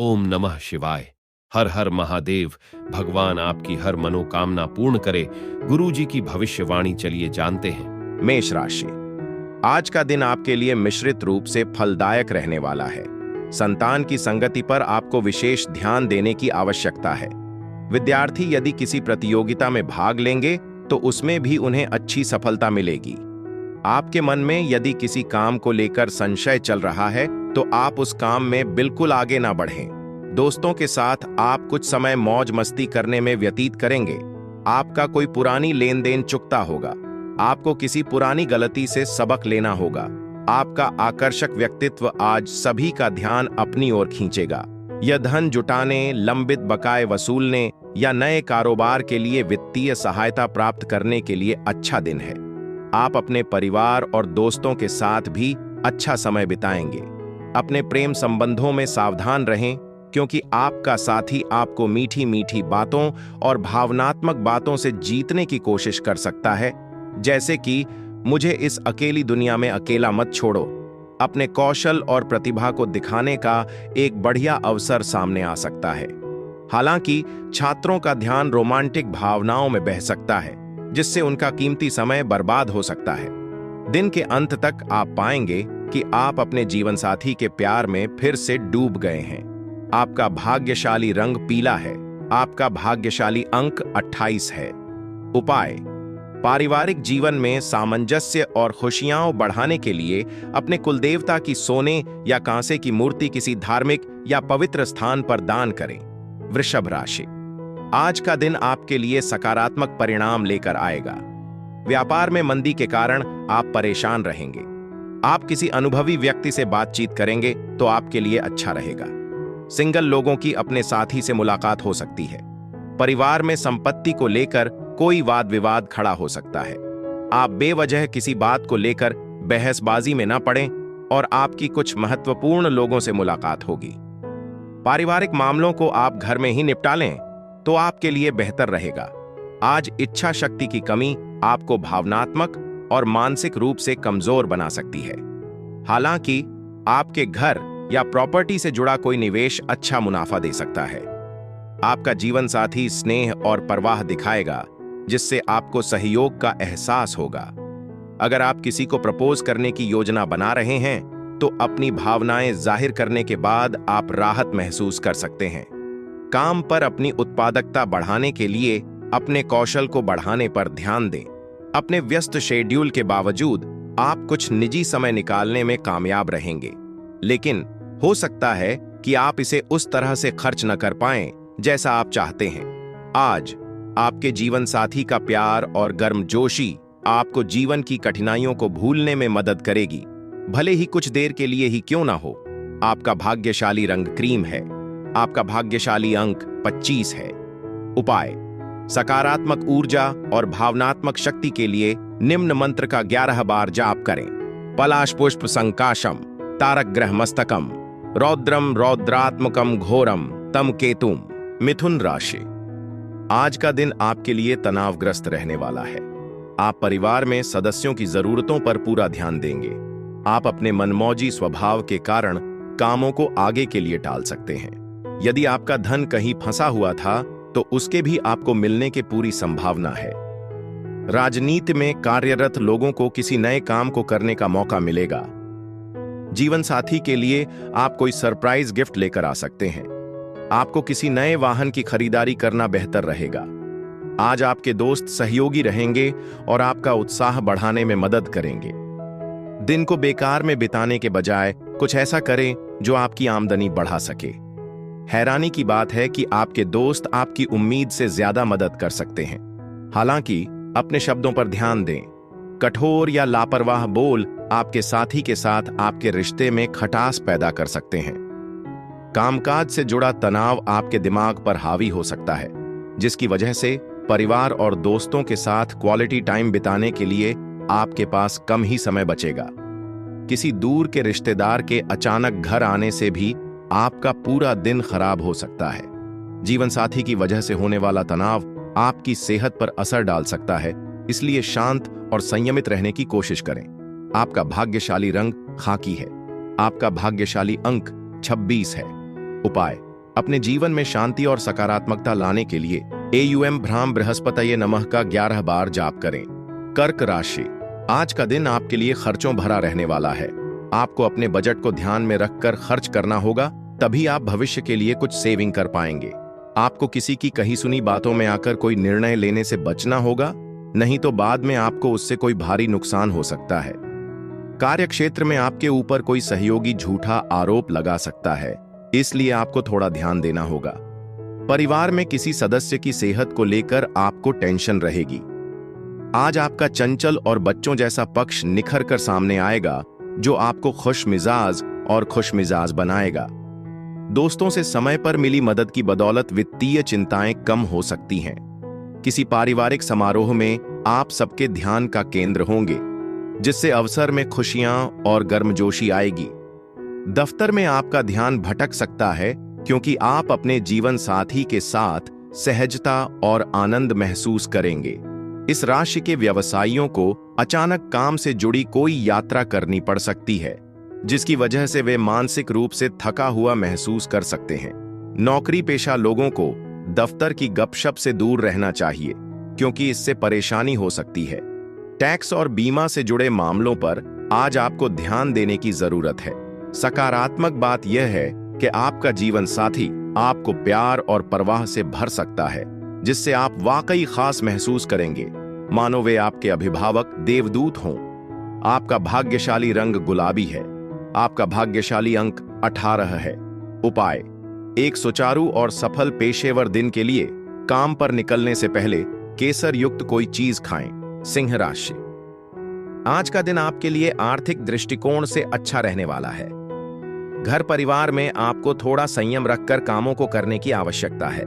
ओम नमः शिवाय। हर हर महादेव। भगवान आपकी हर मनोकामना पूर्ण करे। गुरु जी की भविष्यवाणी चलिए जानते हैं। मेष राशि। आज का दिन आपके लिए मिश्रित रूप से फलदायक रहने वाला है। संतान की संगति पर आपको विशेष ध्यान देने की आवश्यकता है। विद्यार्थी यदि किसी प्रतियोगिता में भाग लेंगे तो उसमें भी उन्हें अच्छी सफलता मिलेगी। आपके मन में यदि किसी काम को लेकर संशय चल रहा है तो आप उस काम में बिल्कुल आगे ना बढ़ें। दोस्तों के साथ आप कुछ समय मौज मस्ती करने में व्यतीत करेंगे। आपका कोई पुरानी लेन देन चुकता होगा। आपको किसी पुरानी गलती से सबक लेना होगा। आपका आकर्षक व्यक्तित्व आज सभी का ध्यान अपनी ओर खींचेगा। यह धन जुटाने, लंबित बकाए वसूलने या नए कारोबार के लिए वित्तीय सहायता प्राप्त करने के लिए अच्छा दिन है। आप अपने परिवार और दोस्तों के साथ भी अच्छा समय बिताएंगे। अपने प्रेम संबंधों में सावधान रहें, क्योंकि आपका साथी आपको मीठी मीठी बातों और भावनात्मक बातों से जीतने की कोशिश कर सकता है, जैसे कि मुझे इस अकेली दुनिया में अकेला मत छोड़ो। अपने कौशल और प्रतिभा को दिखाने का एक बढ़िया अवसर सामने आ सकता है। हालांकि छात्रों का ध्यान रोमांटिक भावनाओं में बह सकता है, जिससे उनका कीमती समय बर्बाद हो सकता है। दिन के अंत तक आप पाएंगे कि आप अपने जीवन साथी के प्यार में फिर से डूब गए हैं। आपका भाग्यशाली रंग पीला है। आपका भाग्यशाली अंक 28 है। उपाय: पारिवारिक जीवन में सामंजस्य और खुशियां बढ़ाने के लिए अपने कुलदेवता की सोने या कांसे की मूर्ति किसी धार्मिक या पवित्र स्थान पर दान करें। वृषभ राशि। आज का दिन आपके लिए सकारात्मक परिणाम लेकर आएगा। व्यापार में मंदी के कारण आप परेशान रहेंगे। आप किसी अनुभवी व्यक्ति से बातचीत करेंगे तो आपके लिए अच्छा रहेगा। सिंगल लोगों की अपने साथी से मुलाकात हो सकती है। परिवार में संपत्ति को लेकर कोई वाद विवाद खड़ा हो सकता है। आप बेवजह किसी बात को लेकर बहसबाजी में न पड़ें और आपकी कुछ महत्वपूर्ण लोगों से मुलाकात होगी। पारिवारिक मामलों को आप घर में ही निपटा लें तो आपके लिए बेहतर रहेगा। आज इच्छा शक्ति की कमी आपको भावनात्मक और मानसिक रूप से कमजोर बना सकती है। हालांकि आपके घर या प्रॉपर्टी से जुड़ा कोई निवेश अच्छा मुनाफा दे सकता है। आपका जीवन साथी स्नेह और परवाह दिखाएगा, जिससे आपको सहयोग का एहसास होगा। अगर आप किसी को प्रपोज करने की योजना बना रहे हैं तो अपनी भावनाएं जाहिर करने के बाद आप राहत महसूस कर सकते हैं। काम पर अपनी उत्पादकता बढ़ाने के लिए अपने कौशल को बढ़ाने पर ध्यान दें। अपने व्यस्त शेड्यूल के बावजूद आप कुछ निजी समय निकालने में कामयाब रहेंगे, लेकिन हो सकता है कि आप इसे उस तरह से खर्च न कर पाएं जैसा आप चाहते हैं। आज आपके जीवन साथी का प्यार और गर्मजोशी आपको जीवन की कठिनाइयों को भूलने में मदद करेगी, भले ही कुछ देर के लिए ही क्यों ना हो। आपका भाग्यशाली रंग क्रीम है। आपका भाग्यशाली अंक 25 है। उपाय: सकारात्मक ऊर्जा और भावनात्मक शक्ति के लिए निम्न मंत्र का 11 बार जाप करें। पलाश पुष्प संकाशम तारक ग्रह मस्तकम रौद्रम रौद्रात्मकम घोरम तम केतुम। मिथुन राशि। आज का दिन आपके लिए तनावग्रस्त रहने वाला है। आप परिवार में सदस्यों की जरूरतों पर पूरा ध्यान देंगे। आप अपने मनमौजी स्वभाव के कारण कामों को आगे के लिए टाल सकते हैं। यदि आपका धन कहीं फंसा हुआ था तो उसके भी आपको मिलने की पूरी संभावना है। राजनीति में कार्यरत लोगों को किसी नए काम को करने का मौका मिलेगा। जीवन साथी के लिए आप कोई सरप्राइज गिफ्ट लेकर आ सकते हैं। आपको किसी नए वाहन की खरीदारी करना बेहतर रहेगा। आज आपके दोस्त सहयोगी रहेंगे और आपका उत्साह बढ़ाने में मदद करेंगे। दिन को बेकार में बिताने के बजाय कुछ ऐसा करें जो आपकी आमदनी बढ़ा सके। हैरानी की बात है कि आपके दोस्त आपकी उम्मीद से ज्यादा मदद कर सकते हैं। हालांकि अपने शब्दों पर ध्यान दें। कठोर या लापरवाह बोल आपके साथी के साथ आपके रिश्ते में खटास पैदा कर सकते हैं। कामकाज से जुड़ा तनाव आपके दिमाग पर हावी हो सकता है, जिसकी वजह से परिवार और दोस्तों के साथ क्वालिटी टाइम बिताने के लिए आपके पास कम ही समय बचेगा। किसी दूर के रिश्तेदार के अचानक घर आने से भी आपका पूरा दिन खराब हो सकता है। जीवन साथी की वजह से होने वाला तनाव आपकी सेहत पर असर डाल सकता है, इसलिए शांत और संयमित रहने की कोशिश करें। आपका भाग्यशाली रंग खाकी है। आपका भाग्यशाली अंक 26 है। उपाय: अपने जीवन में शांति और सकारात्मकता लाने के लिए एयुएम भ्राम बृहस्पतये नमः का 11 बार जाप करें। कर्क राशि, आज का दिन आपके लिए खर्चों भरा रहने वाला है। आपको अपने बजट को ध्यान में रखकर खर्च करना होगा, तभी आप भविष्य के लिए कुछ सेविंग कर पाएंगे। आपको किसी की कही सुनी बातों में आकर कोई निर्णय लेने से बचना होगा, नहीं तो बाद में आपको उससे कोई भारी नुकसान हो सकता है। कार्य क्षेत्र में आपके ऊपर कोई सहयोगी झूठा आरोप लगा सकता है, इसलिए आपको थोड़ा ध्यान देना होगा। परिवार में किसी सदस्य की सेहत को लेकर आपको टेंशन रहेगी। आज आपका चंचल और बच्चों जैसा पक्ष निखर कर सामने आएगा, जो आपको खुशमिजाज बनाएगा। दोस्तों से समय पर मिली मदद की बदौलत वित्तीय चिंताएं कम हो सकती हैं। किसी पारिवारिक समारोह में आप सबके ध्यान का केंद्र होंगे, जिससे अवसर में खुशियां और गर्मजोशी आएगी। दफ्तर में आपका ध्यान भटक सकता है, क्योंकि आप अपने जीवन साथी के साथ सहजता और आनंद महसूस करेंगे। इस राशि के व्यवसायियों को अचानक काम से जुड़ी कोई यात्रा करनी पड़ सकती है, जिसकी वजह से वे मानसिक रूप से थका हुआ महसूस कर सकते हैं। नौकरी पेशा लोगों को दफ्तर की गपशप से दूर रहना चाहिए, क्योंकि इससे परेशानी हो सकती है। टैक्स और बीमा से जुड़े मामलों पर आज आपको ध्यान देने की जरूरत है। सकारात्मक बात यह है कि आपका जीवन साथी आपको प्यार और परवाह से भर सकता है, जिससे आप वाकई खास महसूस करेंगे, मानो वे आपके अभिभावक देवदूत हों। आपका भाग्यशाली रंग गुलाबी है। आपका भाग्यशाली अंक 18 है। उपाय, एक सुचारू और सफल पेशेवर दिन के लिए काम पर निकलने से पहले केसर युक्त कोई चीज खाएं। सिंह राशि, आज का दिन आपके लिए आर्थिक दृष्टिकोण से अच्छा रहने वाला है। घर परिवार में आपको थोड़ा संयम रखकर कामों को करने की आवश्यकता है।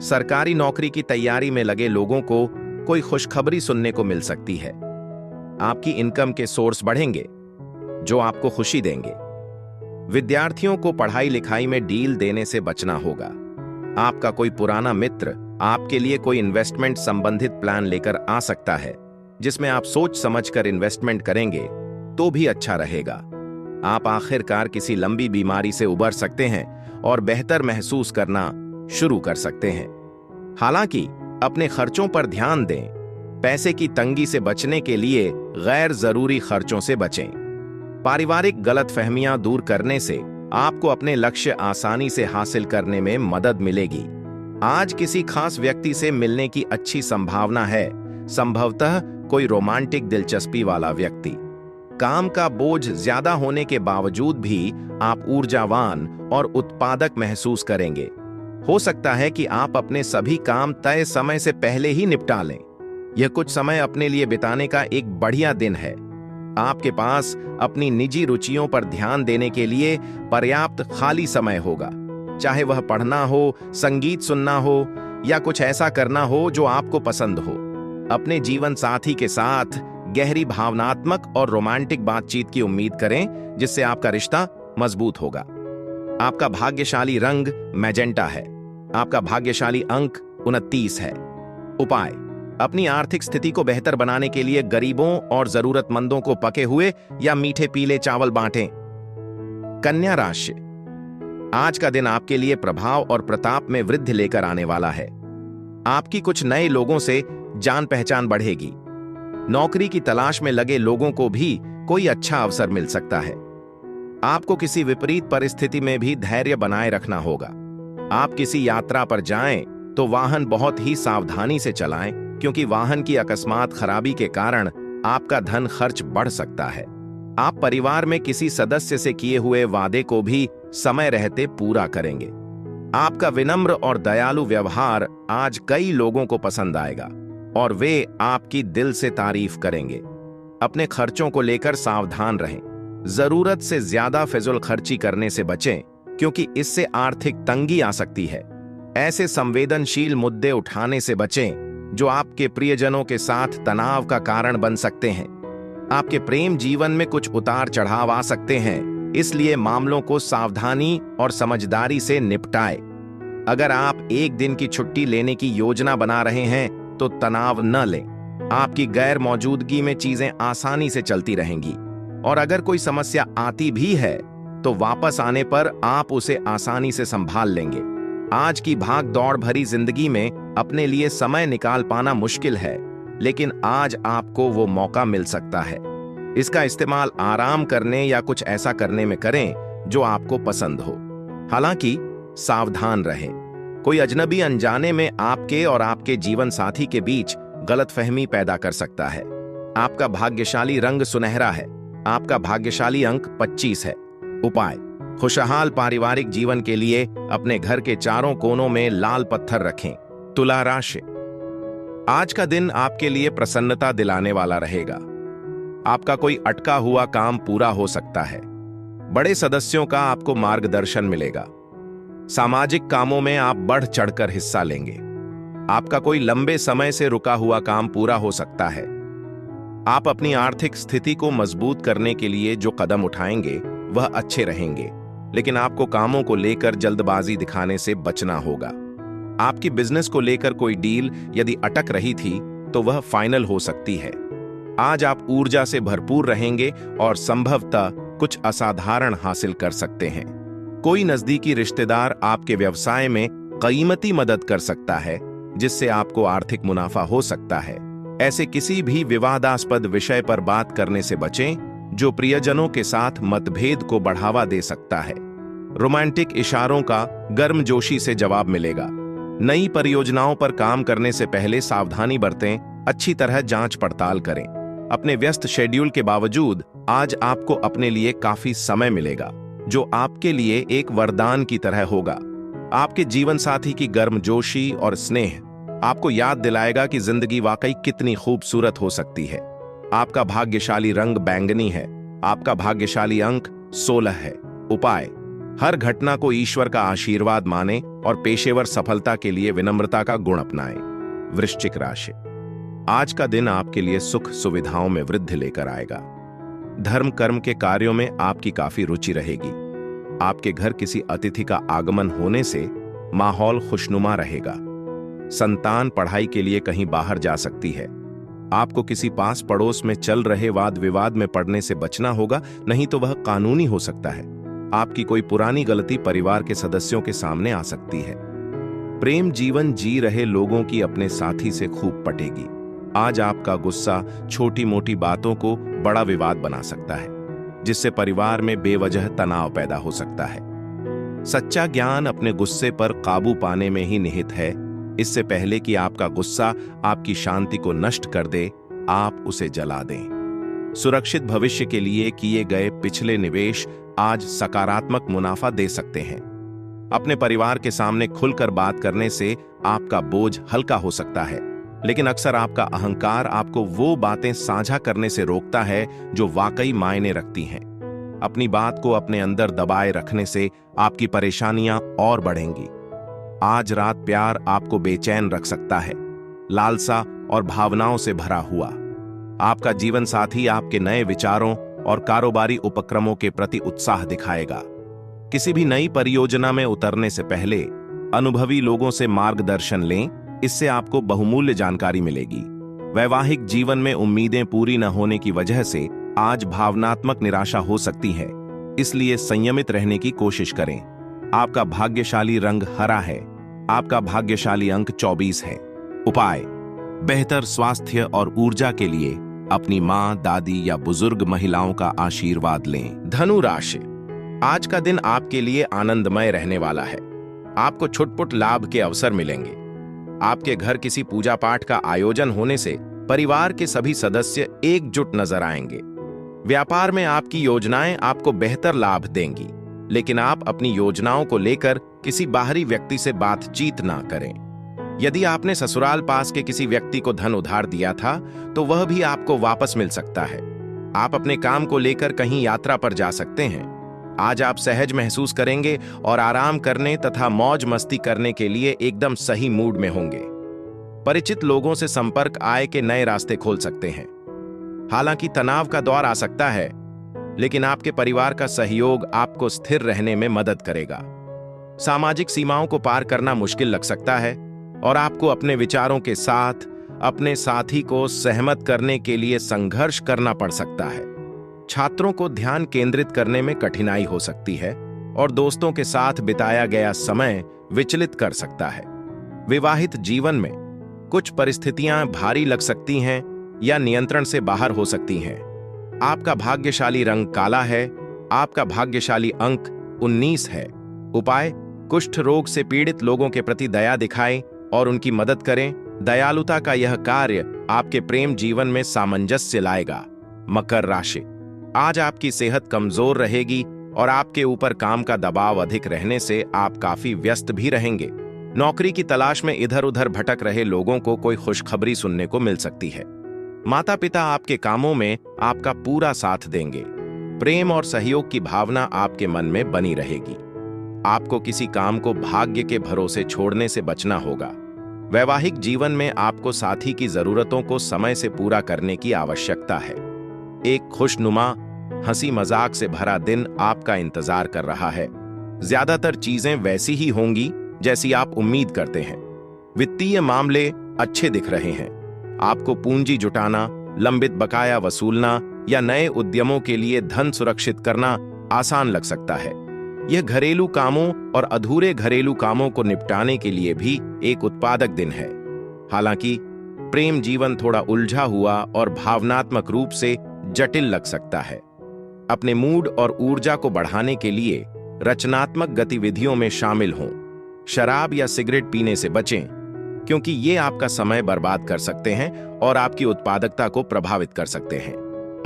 सरकारी नौकरी की तैयारी में लगे लोगों को कोई खुशखबरी सुनने को मिल सकती है। आपकी इनकम के सोर्स बढ़ेंगे, जो आपको खुशी देंगे। विद्यार्थियों को पढ़ाई लिखाई में डील देने से बचना होगा। आपका कोई पुराना मित्र आपके लिए कोई इन्वेस्टमेंट संबंधित प्लान लेकर आ सकता है, जिसमें आप सोच समझकर इन्वेस्टमेंट करेंगे तो भी अच्छा रहेगा। आप आखिरकार किसी लंबी बीमारी से उबर सकते हैं और बेहतर महसूस करना शुरू कर सकते हैं। हालांकि अपने खर्चों पर ध्यान दें। पैसे की तंगी से बचने के लिए गैर जरूरी खर्चों से बचें। पारिवारिक गलतफहमियां दूर करने से आपको अपने लक्ष्य आसानी से हासिल करने में मदद मिलेगी। आज किसी खास व्यक्ति से मिलने की अच्छी संभावना है, संभवतः कोई रोमांटिक दिलचस्पी वाला व्यक्ति। काम का बोझ ज्यादा होने के बावजूद भी आप ऊर्जावान और उत्पादक महसूस करेंगे। हो सकता है कि आप अपने सभी काम तय समय से पहले ही निपटा लें। यह कुछ समय अपने लिए बिताने का एक बढ़िया दिन है। आपके पास अपनी निजी रुचियों पर ध्यान देने के लिए पर्याप्त खाली समय होगा, चाहे वह पढ़ना हो, संगीत सुनना हो या कुछ ऐसा करना हो जो आपको पसंद हो। अपने जीवन साथी के साथ गहरी भावनात्मक और रोमांटिक बातचीत की उम्मीद करें, जिससे आपका रिश्ता मजबूत होगा। आपका भाग्यशाली रंग मैजेंटा है। आपका भाग्यशाली अंक 29 है। उपाय, अपनी आर्थिक स्थिति को बेहतर बनाने के लिए गरीबों और जरूरतमंदों को पके हुए या मीठे पीले चावल बांटें। कन्या राशि, आज का दिन आपके लिए प्रभाव और प्रताप में वृद्धि लेकर आने वाला है। आपकी कुछ नए लोगों से जान पहचान बढ़ेगी। नौकरी की तलाश में लगे लोगों को भी कोई अच्छा अवसर मिल सकता है। आपको किसी विपरीत परिस्थिति में भी धैर्य बनाए रखना होगा। आप किसी यात्रा पर जाएं तो वाहन बहुत ही सावधानी से चलाएं, क्योंकि वाहन की अकस्मात खराबी के कारण आपका धन खर्च बढ़ सकता है। आप परिवार में किसी सदस्य से किए हुए वादे को भी समय रहते पूरा करेंगे। आपका विनम्र और दयालु व्यवहार आज कई लोगों को पसंद आएगा और वे आपकी दिल से तारीफ करेंगे। अपने खर्चों को लेकर सावधान रहें। जरूरत से ज्यादा फिजूल खर्ची करने से बचें, क्योंकि इससे आर्थिक तंगी आ सकती है। ऐसे संवेदनशील मुद्दे उठाने से बचें जो आपके प्रियजनों के साथ तनाव का कारण बन सकते हैं। आपके प्रेम जीवन में कुछ उतार चढ़ाव आ सकते हैं, इसलिए मामलों को सावधानी और समझदारी से निपटाएं। अगर आप एक दिन की छुट्टी लेने की योजना बना रहे हैं तो तनाव न लें। आपकी गैर मौजूदगी में चीजें आसानी से चलती रहेंगी, और अगर कोई समस्या आती भी है तो वापस आने पर आप उसे आसानी से संभाल लेंगे। आज की भाग दौड़ भरी जिंदगी में अपने लिए समय निकाल पाना मुश्किल है, लेकिन आज आपको वो मौका मिल सकता है। इसका इस्तेमाल आराम करने या कुछ ऐसा करने में करें जो आपको पसंद हो। हालांकि सावधान रहें, कोई अजनबी अनजाने में आपके और आपके जीवन साथी के बीच गलतफहमी पैदा कर सकता है। आपका भाग्यशाली रंग सुनहरा है। आपका भाग्यशाली अंक 25 है। उपाय: खुशहाल पारिवारिक जीवन के लिए अपने घर के चारों कोनों में लाल पत्थर रखें। तुला राशि: आज का दिन आपके लिए प्रसन्नता दिलाने वाला रहेगा। आपका कोई अटका हुआ काम पूरा हो सकता है। बड़े सदस्यों का आपको मार्गदर्शन मिलेगा। सामाजिक कामों में आप बढ़ चढ़कर हिस्सा लेंगे। आपका कोई लंबे समय से रुका हुआ काम पूरा हो सकता है। आप अपनी आर्थिक स्थिति को मजबूत करने के लिए जो कदम उठाएंगे वह अच्छे रहेंगे, लेकिन आपको कामों को लेकर जल्दबाजी दिखाने से बचना होगा। आपकी बिजनेस को लेकर कोई डील यदि अटक रही थी तो वह फाइनल हो सकती है। आज आप ऊर्जा से भरपूर रहेंगे और संभवतः कुछ असाधारण हासिल कर सकते हैं। कोई नजदीकी रिश्तेदार आपके व्यवसाय में कीमती मदद कर सकता है, जिससे आपको आर्थिक मुनाफा हो सकता है। ऐसे किसी भी विवादास्पद विषय पर बात करने से बचें जो प्रियजनों के साथ मतभेद को बढ़ावा दे सकता है। रोमांटिक इशारों का गर्मजोशी से जवाब मिलेगा। नई परियोजनाओं पर काम करने से पहले सावधानी बरतें, अच्छी तरह जांच पड़ताल करें। अपने व्यस्त शेड्यूल के बावजूद आज आपको अपने लिए काफी समय मिलेगा, जो आपके लिए एक वरदान की तरह होगा। आपके जीवन साथी की गर्मजोशी और स्नेह आपको याद दिलाएगा कि जिंदगी वाकई कितनी खूबसूरत हो सकती है। आपका भाग्यशाली रंग बैंगनी है। आपका भाग्यशाली अंक 16 है। उपाय: हर घटना को ईश्वर का आशीर्वाद माने और पेशेवर सफलता के लिए विनम्रता का गुण अपनाएं। वृश्चिक राशि: आज का दिन आपके लिए सुख सुविधाओं में वृद्धि लेकर आएगा। धर्म कर्म के कार्यों में आपकी काफी रुचि रहेगी। आपके घर किसी अतिथि का आगमन होने से माहौल खुशनुमा रहेगा। संतान पढ़ाई के लिए कहीं बाहर जा सकती है। आपको किसी पास पड़ोस में चल रहे वाद विवाद में पड़ने से बचना होगा, नहीं तो वह कानूनी हो सकता है। आपकी कोई पुरानी गलती परिवार के सदस्यों के सामने आ सकती है। प्रेम जीवन जी रहे लोगों की अपने साथी से खूब पटेगी। आज आपका गुस्सा छोटी मोटी बातों को बड़ा विवाद बना सकता है, जिससे परिवार में बेवजह तनाव पैदा हो सकता है। सच्चा ज्ञान अपने गुस्से पर काबू पाने में ही निहित है। इससे पहले कि आपका गुस्सा आपकी शांति को नष्ट कर दे, आप उसे जला दें। सुरक्षित भविष्य के लिए किए गए पिछले निवेश आज सकारात्मक मुनाफा दे सकते हैं। अपने परिवार के सामने खुलकर बात करने से आपका बोझ हल्का हो सकता है, लेकिन अक्सर आपका अहंकार आपको वो बातें साझा करने से रोकता है जो वाकई मायने रखती हैं। अपनी बात को अपने अंदर दबाए रखने से आपकी परेशानियां और बढ़ेंगी। आज रात प्यार आपको बेचैन रख सकता है, लालसा और भावनाओं से भरा हुआ। आपका जीवन साथी आपके नए विचारों और कारोबारी उपक्रमों के प्रति उत्साह दिखाएगा। किसी भी नई परियोजना में उतरने से पहले अनुभवी लोगों से मार्गदर्शन लें, इससे आपको बहुमूल्य जानकारी मिलेगी। वैवाहिक जीवन में उम्मीदें पूरी न होने की वजह से आज भावनात्मक निराशा हो सकती है, इसलिए संयमित रहने की कोशिश करें। आपका भाग्यशाली रंग हरा है। आपका भाग्यशाली अंक 24 है। उपाय: बेहतर स्वास्थ्य और ऊर्जा के लिए अपनी मां, दादी या बुजुर्ग महिलाओं का आशीर्वाद लें। धनु राशि: आज का दिन आपके लिए आनंदमय रहने वाला है। आपको छुटपुट लाभ के अवसर मिलेंगे। आपके घर किसी पूजा पाठ का आयोजन होने से परिवार के सभी सदस्य एकजुट नजर आएंगे। व्यापार में आपकी योजनाएं आपको बेहतर लाभ देंगी, लेकिन आप अपनी योजनाओं को लेकर किसी बाहरी व्यक्ति से बातचीत ना करें। यदि आपने ससुराल पास के किसी व्यक्ति को धन उधार दिया था, तो वह भी आपको वापस मिल सकता है। आप अपने काम को लेकर कहीं यात्रा पर जा सकते हैं। आज आप सहज महसूस करेंगे और आराम करने तथा मौज मस्ती करने के लिए एकदम सही मूड में होंगे। परिचित लोगों से संपर्क आय के नए रास्ते खोल सकते हैं। हालांकि तनाव का दौर आ सकता है, लेकिन आपके परिवार का सहयोग आपको स्थिर रहने में मदद करेगा। सामाजिक सीमाओं को पार करना मुश्किल लग सकता है और आपको अपने विचारों के साथ अपने साथी को सहमत करने के लिए संघर्ष करना पड़ सकता है। छात्रों को ध्यान केंद्रित करने में कठिनाई हो सकती है और दोस्तों के साथ बिताया गया समय विचलित कर सकता है। विवाहित जीवन में कुछ परिस्थितियां भारी लग सकती हैं या नियंत्रण से बाहर हो सकती हैं। आपका भाग्यशाली रंग काला है। आपका भाग्यशाली अंक 19 है। उपाय: कुष्ठ रोग से पीड़ित लोगों के प्रति दया दिखाएं और उनकी मदद करें। दयालुता का यह कार्य आपके प्रेम जीवन में सामंजस्य लाएगा। मकर राशि: आज आपकी सेहत कमजोर रहेगी और आपके ऊपर काम का दबाव अधिक रहने से आप काफी व्यस्त भी रहेंगे। नौकरी की तलाश में इधर उधर भटक रहे लोगों को कोई खुशखबरी सुनने को मिल सकती है। माता पिता आपके कामों में आपका पूरा साथ देंगे। प्रेम और सहयोग की भावना आपके मन में बनी रहेगी। आपको किसी काम को भाग्य के भरोसे छोड़ने से बचना होगा। वैवाहिक जीवन में आपको साथी की जरूरतों को समय से पूरा करने की आवश्यकता है। एक खुशनुमा, हंसी मजाक से भरा दिन आपका इंतजार कर रहा है। ज्यादातर चीजें वैसी ही होंगी जैसी आप उम्मीद करते हैं। वित्तीय मामले अच्छे दिख रहे हैं। आपको पूंजी जुटाना, लंबित बकाया वसूलना या नए उद्यमों के लिए धन सुरक्षित करना आसान लग सकता है। यह घरेलू कामों और अधूरे घरेलू कामों को निपटाने के लिए भी एक उत्पादक दिन है। हालांकि प्रेम जीवन थोड़ा उलझा हुआ और भावनात्मक रूप से जटिल लग सकता है। अपने मूड और ऊर्जा को बढ़ाने के लिए रचनात्मक गतिविधियों में शामिल हों। शराब या सिगरेट पीने से बचें, क्योंकि ये आपका समय बर्बाद कर सकते हैं और आपकी उत्पादकता को प्रभावित कर सकते हैं।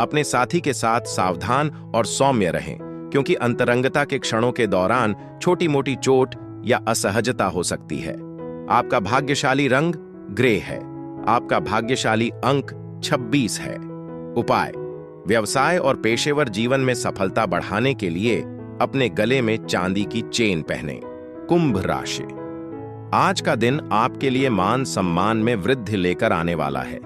अपने साथी के साथ सावधान और सौम्य रहें, क्योंकि अंतरंगता के क्षणों के दौरान छोटी मोटी चोट या असहजता हो सकती है। आपका भाग्यशाली रंग ग्रे है। आपका भाग्यशाली अंक 26 है। उपाय: व्यवसाय और पेशेवर जीवन में सफलता बढ़ाने के लिए अपने गले में चांदी की चेन पहनें। कुंभ राशि: आज का दिन आपके लिए मान सम्मान में वृद्धि लेकर आने वाला है।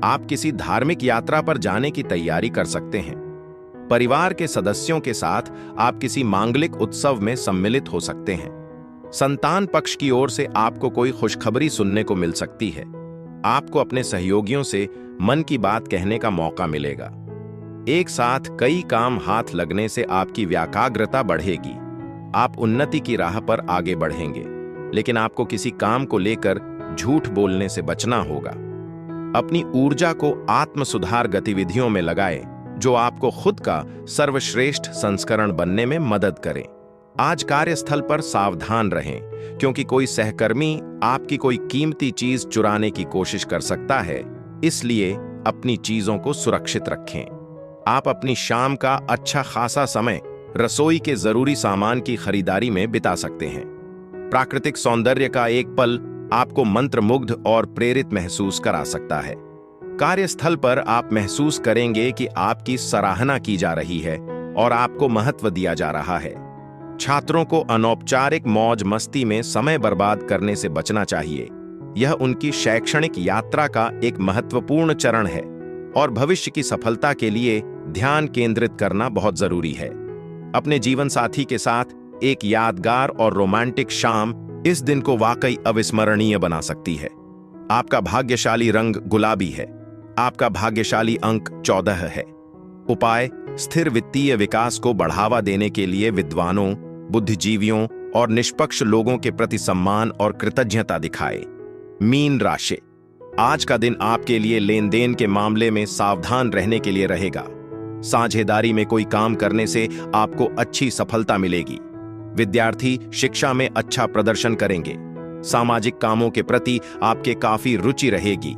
आप किसी धार्मिक यात्रा पर जाने की तैयारी कर सकते हैं। परिवार के सदस्यों के साथ आप किसी मांगलिक उत्सव में सम्मिलित हो सकते हैं। संतान पक्ष की ओर से आपको कोई खुशखबरी सुनने को मिल सकती है। आपको अपने सहयोगियों से मन की बात कहने का मौका मिलेगा। एक साथ कई काम हाथ लगने से आपकी व्याकाग्रता बढ़ेगी। आप उन्नति की राह पर आगे बढ़ेंगे, लेकिन आपको किसी काम को लेकर झूठ बोलने से बचना होगा। अपनी ऊर्जा को आत्म सुधार गतिविधियों में लगाएं, जो आपको खुद का सर्वश्रेष्ठ संस्करण बनने में मदद करें। आज कार्यस्थल पर सावधान रहें, क्योंकि कोई सहकर्मी आपकी कोई कीमती चीज चुराने की कोशिश कर सकता है। इसलिए अपनी चीजों को सुरक्षित रखें। आप अपनी शाम का अच्छा खासा समय रसोई के जरूरी सामान की खरीदारी में बिता सकते हैं। प्राकृतिक सौंदर्य का एक पल आपको मंत्रमुग्ध और प्रेरित महसूस करा सकता है। कार्यस्थल पर आप महसूस करेंगे कि आपकी सराहना की जा रही है और आपको महत्व दिया जा रहा है। छात्रों को अनौपचारिक मौज मस्ती में समय बर्बाद करने से बचना चाहिए। यह उनकी शैक्षणिक यात्रा का एक महत्वपूर्ण चरण है और भविष्य की सफलता के लिए ध्यान केंद्रित करना बहुत जरूरी है। अपने जीवन साथी के साथ एक यादगार और रोमांटिक शाम इस दिन को वाकई अविस्मरणीय बना सकती है। आपका भाग्यशाली रंग गुलाबी है। आपका भाग्यशाली अंक 14 है। उपाय: स्थिर वित्तीय विकास को बढ़ावा देने के लिए विद्वानों, बुद्धिजीवियों और निष्पक्ष लोगों के प्रति सम्मान और कृतज्ञता दिखाएं। मीन राशि: आज का दिन आपके लिए लेन देन के मामले में सावधान रहने के लिए रहेगा। साझेदारी में कोई काम करने से आपको अच्छी सफलता मिलेगी। विद्यार्थी शिक्षा में अच्छा प्रदर्शन करेंगे। सामाजिक कामों के प्रति आपके काफी रुचि रहेगी।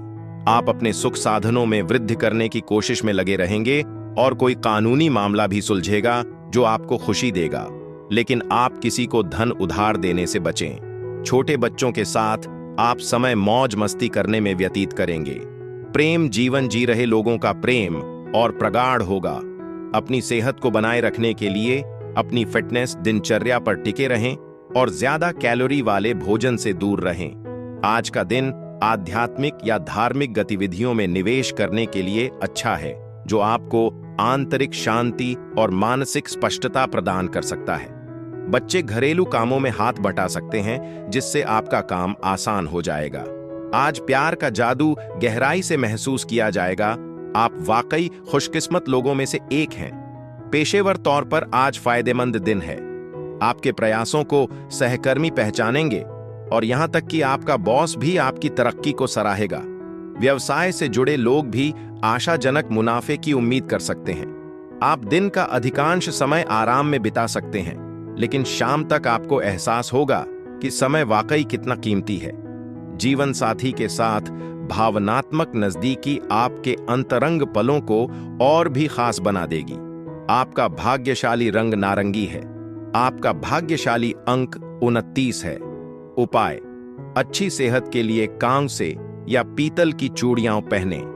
आप अपने सुख साधनों में वृद्धि करने की कोशिश में लगे रहेंगे और कोई कानूनी मामला भी सुलझेगा जो आपको खुशी देगा, लेकिन आप किसी को धन उधार देने से बचें। छोटे बच्चों के साथ आप समय मौज मस्ती करने में व्यतीत करेंगे। प्रेम जीवन जी रहे लोगों का प्रेम और प्रगाढ़ होगा। अपनी सेहत को बनाए रखने के लिए अपनी फिटनेस दिनचर्या पर टिके रहें और ज्यादा कैलोरी वाले भोजन से दूर रहें। आज का दिन आध्यात्मिक या धार्मिक गतिविधियों में निवेश करने के लिए अच्छा है, जो आपको आंतरिक शांति और मानसिक स्पष्टता प्रदान कर सकता है। बच्चे घरेलू कामों में हाथ बटा सकते हैं, जिससे आपका काम आसान हो जाएगा। आज प्यार का जादू गहराई से महसूस किया जाएगा। आप वाकई खुशकिस्मत लोगों में से एक हैं। पेशेवर तौर पर आज फायदेमंद दिन है। आपके प्रयासों को सहकर्मी पहचानेंगे और यहां तक कि आपका बॉस भी आपकी तरक्की को सराहेगा। व्यवसाय से जुड़े लोग भी आशाजनक मुनाफे की उम्मीद कर सकते हैं। आप दिन का अधिकांश समय आराम में बिता सकते हैं, लेकिन शाम तक आपको एहसास होगा कि समय वाकई कितना कीमती है। जीवन साथी के साथ भावनात्मक नजदीकी आपके अंतरंग पलों को और भी खास बना देगी। आपका भाग्यशाली रंग नारंगी है। आपका भाग्यशाली अंक 29 है। उपाय: अच्छी सेहत के लिए कांसे या पीतल की चूड़ियां पहनें।